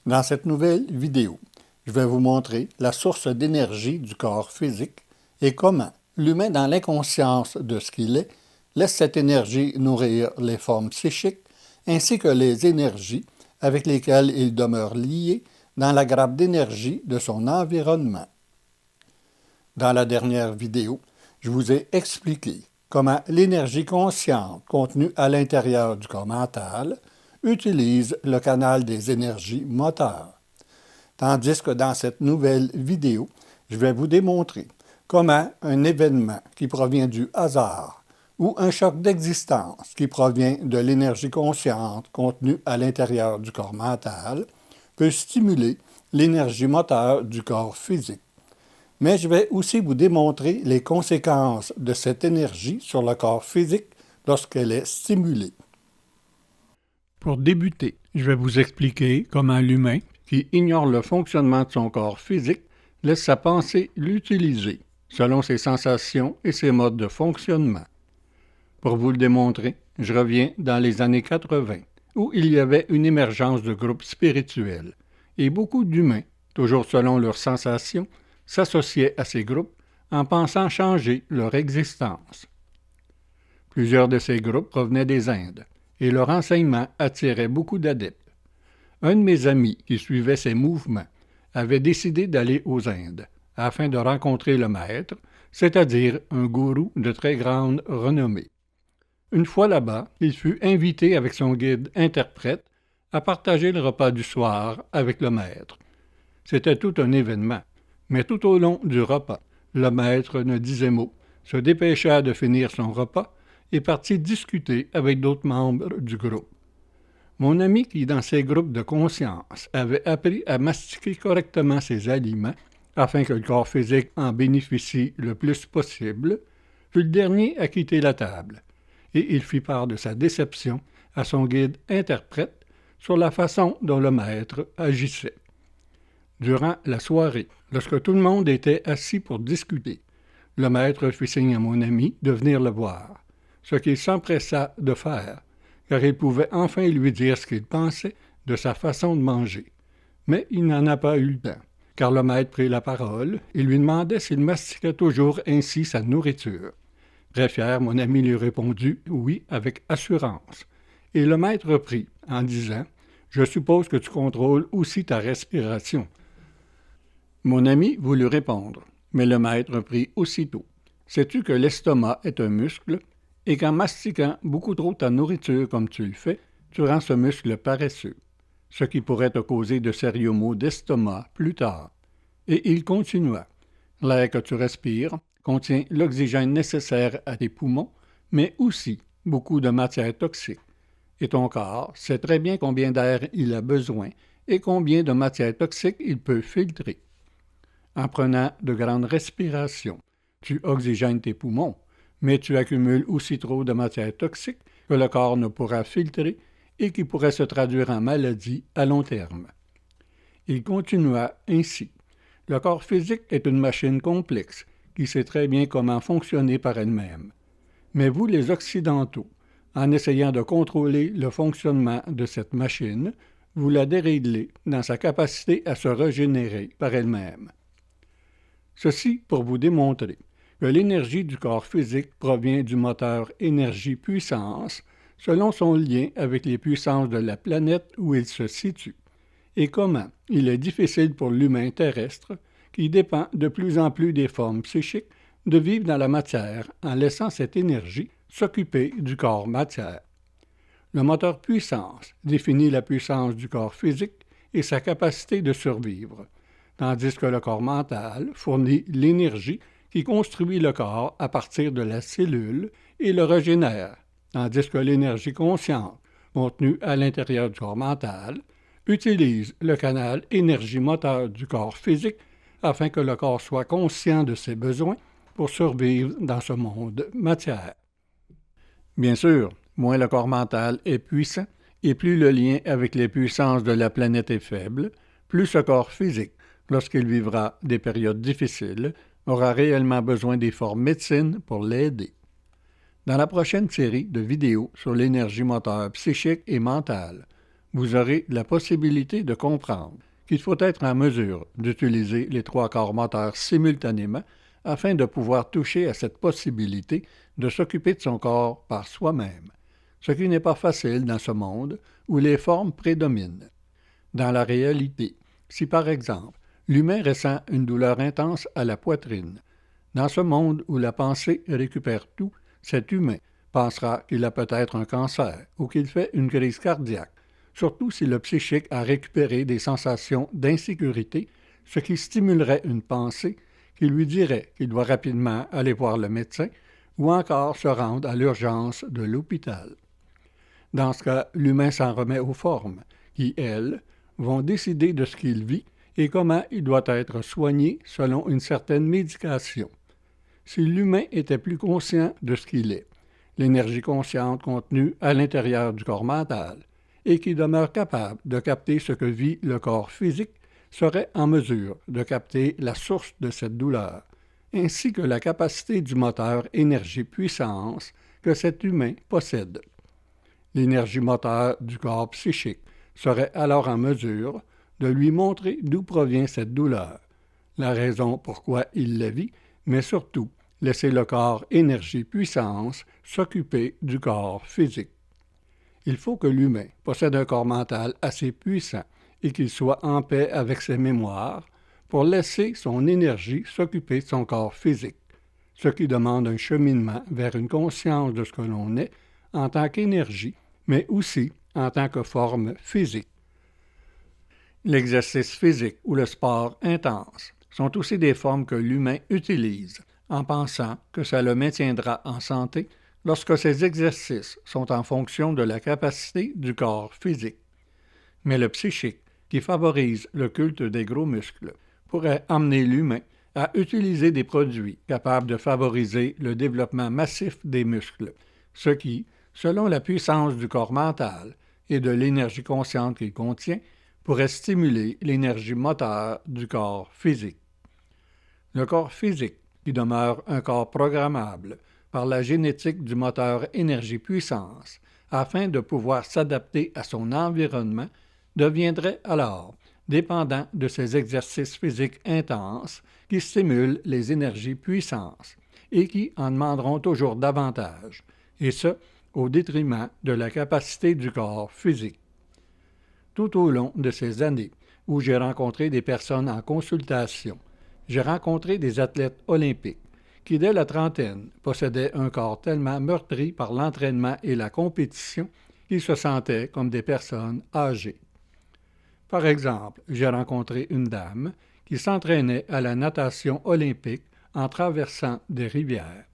Dans cette nouvelle vidéo, je vais vous montrer la source d'énergie du corps physique et comment l'humain, dans l'inconscience de ce qu'il est, laisse cette énergie nourrir les formes psychiques ainsi que les énergies avec lesquelles il demeure lié dans la grappe d'énergie de son environnement. Dans la dernière vidéo, je vous ai expliqué comment l'énergie consciente contenue à l'intérieur du corps mental utilise le canal des énergies moteurs. Tandis que dans cette nouvelle vidéo, je vais vous démontrer comment un événement qui provient du hasard ou un choc d'existence qui provient de l'énergie consciente contenue à l'intérieur du corps mental peut stimuler l'énergie moteur du corps physique. Mais je vais aussi vous démontrer les conséquences de cette énergie sur le corps physique lorsqu'elle est stimulée. Pour débuter, je vais vous expliquer comment l'humain, qui ignore le fonctionnement de son corps physique, laisse sa pensée l'utiliser, selon ses sensations et ses modes de fonctionnement. Pour vous le démontrer, je reviens dans les années 80, où il y avait une émergence de groupes spirituels, et beaucoup d'humains, toujours selon leurs sensations, s'associaient à ces groupes en pensant changer leur existence. Plusieurs de ces groupes provenaient des Indes, et leur enseignement attirait beaucoup d'adeptes. Un de mes amis qui suivait ces mouvements avait décidé d'aller aux Indes afin de rencontrer le maître, c'est-à-dire un gourou de très grande renommée. Une fois là-bas, il fut invité avec son guide interprète à partager le repas du soir avec le maître. C'était tout un événement, mais tout au long du repas, le maître ne disait mot, se dépêcha de finir son repas et partit discuter avec d'autres membres du groupe. Mon ami qui, dans ces groupes de conscience, avait appris à mastiquer correctement ses aliments afin que le corps physique en bénéficie le plus possible, fut le dernier à quitter la table, et il fit part de sa déception à son guide interprète sur la façon dont le maître agissait. Durant la soirée, lorsque tout le monde était assis pour discuter, le maître fit signe à mon ami de venir le voir, ce qu'il s'empressa de faire, car il pouvait enfin lui dire ce qu'il pensait de sa façon de manger. Mais il n'en a pas eu le temps, car le maître prit la parole et lui demandait s'il mastiquait toujours ainsi sa nourriture. Très fier, mon ami lui répondit « oui » avec assurance. Et le maître reprit en disant « Je suppose que tu contrôles aussi ta respiration. » Mon ami voulut répondre, mais le maître reprit aussitôt « Sais-tu que l'estomac est un muscle et qu'en mastiquant beaucoup trop ta nourriture comme tu le fais, tu rends ce muscle paresseux, ce qui pourrait te causer de sérieux maux d'estomac plus tard. » Et il continua. « L'air que tu respires contient l'oxygène nécessaire à tes poumons, mais aussi beaucoup de matière toxique. Et ton corps sait très bien combien d'air il a besoin et combien de matière toxique il peut filtrer. En prenant de grandes respirations, tu oxygènes tes poumons, mais tu accumules aussi trop de matière toxique que le corps ne pourra filtrer et qui pourrait se traduire en maladie à long terme. » Il continua ainsi. « Le corps physique est une machine complexe qui sait très bien comment fonctionner par elle-même. Mais vous, les Occidentaux, en essayant de contrôler le fonctionnement de cette machine, vous la déréglez dans sa capacité à se régénérer par elle-même. Ceci pour vous démontrer que l'énergie du corps physique provient du moteur énergie-puissance selon son lien avec les puissances de la planète où il se situe, et comment il est difficile pour l'humain terrestre, qui dépend de plus en plus des formes psychiques, de vivre dans la matière en laissant cette énergie s'occuper du corps matière. Le moteur puissance définit la puissance du corps physique et sa capacité de survivre, tandis que le corps mental fournit l'énergie qui construit le corps à partir de la cellule et le régénère, tandis que l'énergie consciente, contenue à l'intérieur du corps mental, utilise le canal énergie-moteur du corps physique afin que le corps soit conscient de ses besoins pour survivre dans ce monde matière. Bien sûr, moins le corps mental est puissant et plus le lien avec les puissances de la planète est faible, plus ce corps physique, lorsqu'il vivra des périodes difficiles, aura réellement besoin des formes médecines pour l'aider. Dans la prochaine série de vidéos sur l'énergie moteur psychique et mentale, vous aurez la possibilité de comprendre qu'il faut être en mesure d'utiliser les trois corps moteurs simultanément afin de pouvoir toucher à cette possibilité de s'occuper de son corps par soi-même, ce qui n'est pas facile dans ce monde où les formes prédominent. Dans la réalité, si par exemple, l'humain ressent une douleur intense à la poitrine, dans ce monde où la pensée récupère tout, cet humain pensera qu'il a peut-être un cancer ou qu'il fait une crise cardiaque, surtout si le psychique a récupéré des sensations d'insécurité, ce qui stimulerait une pensée qui lui dirait qu'il doit rapidement aller voir le médecin ou encore se rendre à l'urgence de l'hôpital. Dans ce cas, l'humain s'en remet aux formes, qui, elles, vont décider de ce qu'il vit et comment il doit être soigné selon une certaine médication. Si l'humain était plus conscient de ce qu'il est, l'énergie consciente contenue à l'intérieur du corps mental, et qui demeure capable de capter ce que vit le corps physique, serait en mesure de capter la source de cette douleur, ainsi que la capacité du moteur énergie-puissance que cet humain possède. L'énergie moteur du corps psychique serait alors en mesure de lui montrer d'où provient cette douleur, la raison pourquoi il la vit, mais surtout laisser le corps énergie-puissance s'occuper du corps physique. Il faut que l'humain possède un corps mental assez puissant et qu'il soit en paix avec ses mémoires pour laisser son énergie s'occuper de son corps physique, ce qui demande un cheminement vers une conscience de ce que l'on est en tant qu'énergie, mais aussi en tant que forme physique. L'exercice physique ou le sport intense sont aussi des formes que l'humain utilise en pensant que ça le maintiendra en santé lorsque ces exercices sont en fonction de la capacité du corps physique. Mais le psychique, qui favorise le culte des gros muscles, pourrait amener l'humain à utiliser des produits capables de favoriser le développement massif des muscles, ce qui, selon la puissance du corps mental et de l'énergie consciente qu'il contient, pourrait stimuler l'énergie moteur du corps physique. Le corps physique, qui demeure un corps programmable par la génétique du moteur énergie-puissance, afin de pouvoir s'adapter à son environnement, deviendrait alors dépendant de ces exercices physiques intenses qui stimulent les énergies-puissance et qui en demanderont toujours davantage, et ce, au détriment de la capacité du corps physique. Tout au long de ces années où j'ai rencontré des personnes en consultation, j'ai rencontré des athlètes olympiques qui, dès la trentaine, possédaient un corps tellement meurtri par l'entraînement et la compétition qu'ils se sentaient comme des personnes âgées. Par exemple, j'ai rencontré une dame qui s'entraînait à la natation olympique en traversant des rivières.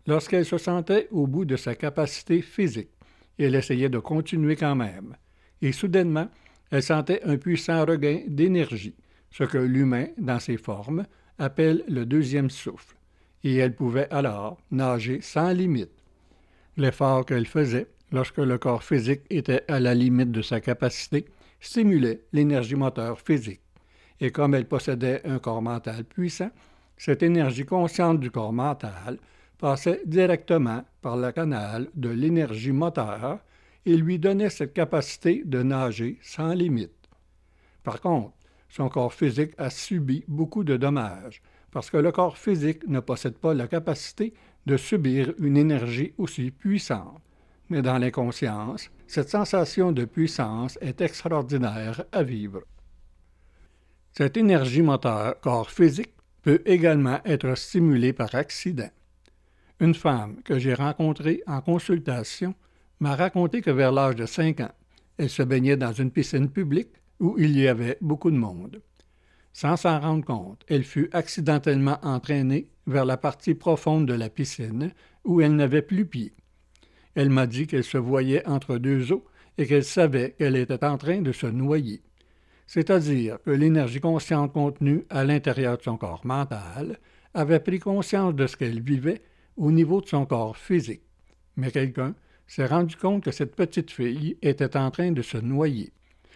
Lorsqu'elle se sentait au bout de sa capacité physique, elle essayait de continuer quand même, et soudainement, elle sentait un puissant regain d'énergie, ce que l'humain, dans ses formes, appelle le deuxième souffle, et elle pouvait alors nager sans limite. L'effort qu'elle faisait, lorsque le corps physique était à la limite de sa capacité, stimulait l'énergie moteur physique. Et comme elle possédait un corps mental puissant, cette énergie consciente du corps mental passait directement par le canal de l'énergie moteur et lui donnait cette capacité de nager sans limite. Par contre, son corps physique a subi beaucoup de dommages parce que le corps physique ne possède pas la capacité de subir une énergie aussi puissante. Mais dans l'inconscience, cette sensation de puissance est extraordinaire à vivre. Cette énergie moteur corps physique peut également être stimulée par accident. Une femme que j'ai rencontrée en consultation m'a raconté que vers l'âge de 5 ans, elle se baignait dans une piscine publique où il y avait beaucoup de monde. Sans s'en rendre compte, elle fut accidentellement entraînée vers la partie profonde de la piscine où elle n'avait plus pied. Elle m'a dit qu'elle se voyait entre deux eaux et qu'elle savait qu'elle était en train de se noyer. C'est-à-dire que l'énergie consciente contenue à l'intérieur de son corps mental avait pris conscience de ce qu'elle vivait au niveau de son corps physique. Mais quelqu'un s'est rendu compte que cette petite fille était en train de se noyer.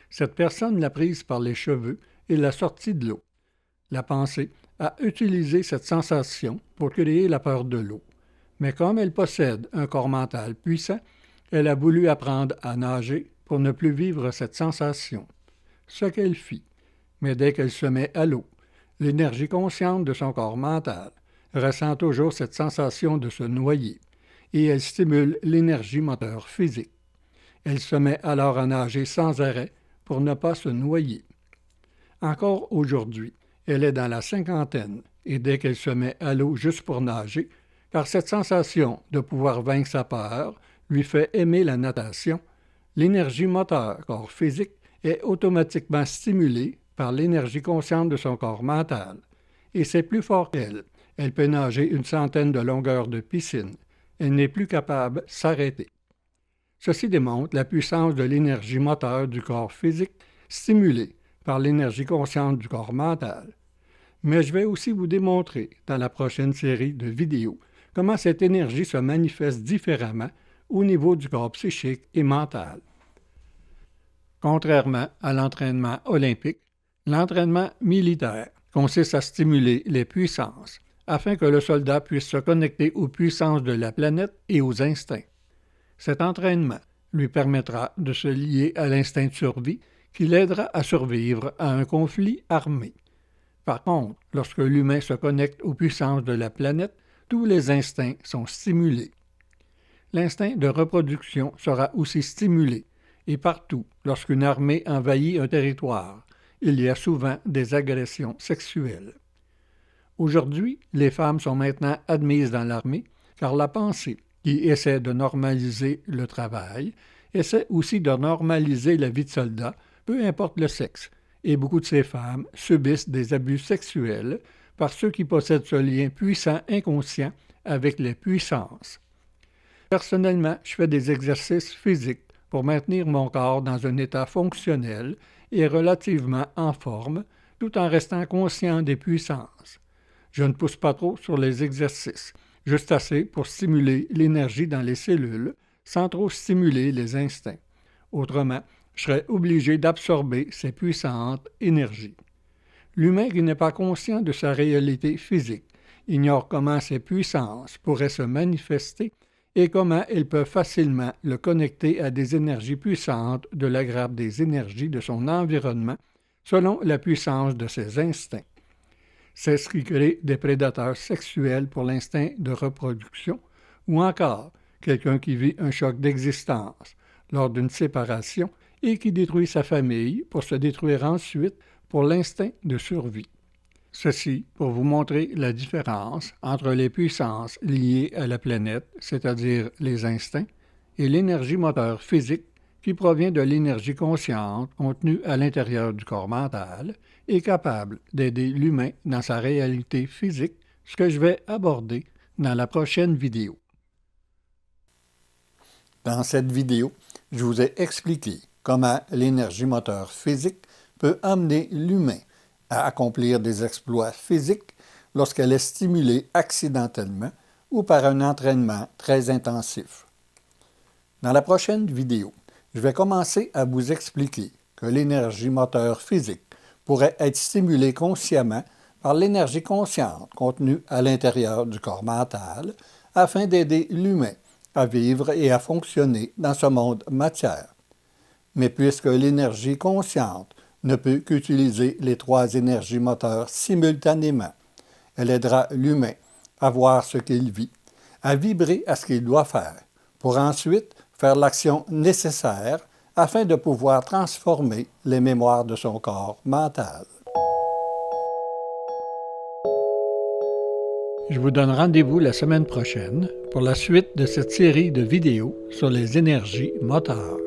Cette personne l'a prise par les cheveux et l'a sortie de l'eau. La pensée a utilisé cette sensation pour créer la peur de l'eau. Mais comme elle possède un corps mental puissant, elle a voulu apprendre à nager pour ne plus vivre cette sensation. Ce qu'elle fit. Mais dès qu'elle se met à l'eau, l'énergie consciente de son corps mental ressent toujours cette sensation de se noyer et elle stimule l'énergie moteur physique. Elle se met alors à nager sans arrêt pour ne pas se noyer. Encore aujourd'hui, elle est dans la cinquantaine et dès qu'elle se met à l'eau juste pour nager, car cette sensation de pouvoir vaincre sa peur lui fait aimer la natation, l'énergie moteur corps physique est automatiquement stimulée par l'énergie consciente de son corps mental. Et c'est plus fort qu'elle. Elle peut nager une centaine de longueurs de piscine. Elle n'est plus capable de s'arrêter. Ceci démontre la puissance de l'énergie moteur du corps physique stimulée par l'énergie consciente du corps mental. Mais je vais aussi vous démontrer dans la prochaine série de vidéos comment cette énergie se manifeste différemment au niveau du corps psychique et mental. Contrairement à l'entraînement olympique, l'entraînement militaire consiste à stimuler les puissances afin que le soldat puisse se connecter aux puissances de la planète et aux instincts. Cet entraînement lui permettra de se lier à l'instinct de survie qui l'aidera à survivre à un conflit armé. Par contre, lorsque l'humain se connecte aux puissances de la planète, tous les instincts sont stimulés. L'instinct de reproduction sera aussi stimulé, et partout, lorsqu'une armée envahit un territoire, il y a souvent des agressions sexuelles. Aujourd'hui, les femmes sont maintenant admises dans l'armée, car la pensée, qui essaie de normaliser le travail, essaie aussi de normaliser la vie de soldat, peu importe le sexe, et beaucoup de ces femmes subissent des abus sexuels par ceux qui possèdent ce lien puissant inconscient avec les puissances. Personnellement, je fais des exercices physiques pour maintenir mon corps dans un état fonctionnel et relativement en forme, tout en restant conscient des puissances. Je ne pousse pas trop sur les exercices, juste assez pour stimuler l'énergie dans les cellules, sans trop stimuler les instincts. Autrement, je serais obligé d'absorber ces puissantes énergies. L'humain qui n'est pas conscient de sa réalité physique ignore comment ces puissances pourraient se manifester et comment elles peuvent facilement le connecter à des énergies puissantes de la grappe des énergies de son environnement selon la puissance de ses instincts. C'est ce qui crée des prédateurs sexuels pour l'instinct de reproduction ou encore quelqu'un qui vit un choc d'existence lors d'une séparation et qui détruit sa famille pour se détruire ensuite pour l'instinct de survie. Ceci pour vous montrer la différence entre les puissances liées à la planète, c'est-à-dire les instincts, et l'énergie moteur physique qui provient de l'énergie consciente contenue à l'intérieur du corps mental et capable d'aider l'humain dans sa réalité physique, ce que je vais aborder dans la prochaine vidéo. Dans cette vidéo, je vous ai expliqué comment l'énergie moteur physique peut amener l'humain à accomplir des exploits physiques lorsqu'elle est stimulée accidentellement ou par un entraînement très intensif. Dans la prochaine vidéo, je vais commencer à vous expliquer que l'énergie moteur physique pourrait être stimulée consciemment par l'énergie consciente contenue à l'intérieur du corps mental afin d'aider l'humain à vivre et à fonctionner dans ce monde matière. Mais puisque l'énergie consciente ne peut qu'utiliser les trois énergies moteurs simultanément, elle aidera l'humain à voir ce qu'il vit, à vibrer à ce qu'il doit faire, pour ensuite faire l'action nécessaire afin de pouvoir transformer les mémoires de son corps mental. Je vous donne rendez-vous la semaine prochaine pour la suite de cette série de vidéos sur les énergies moteurs.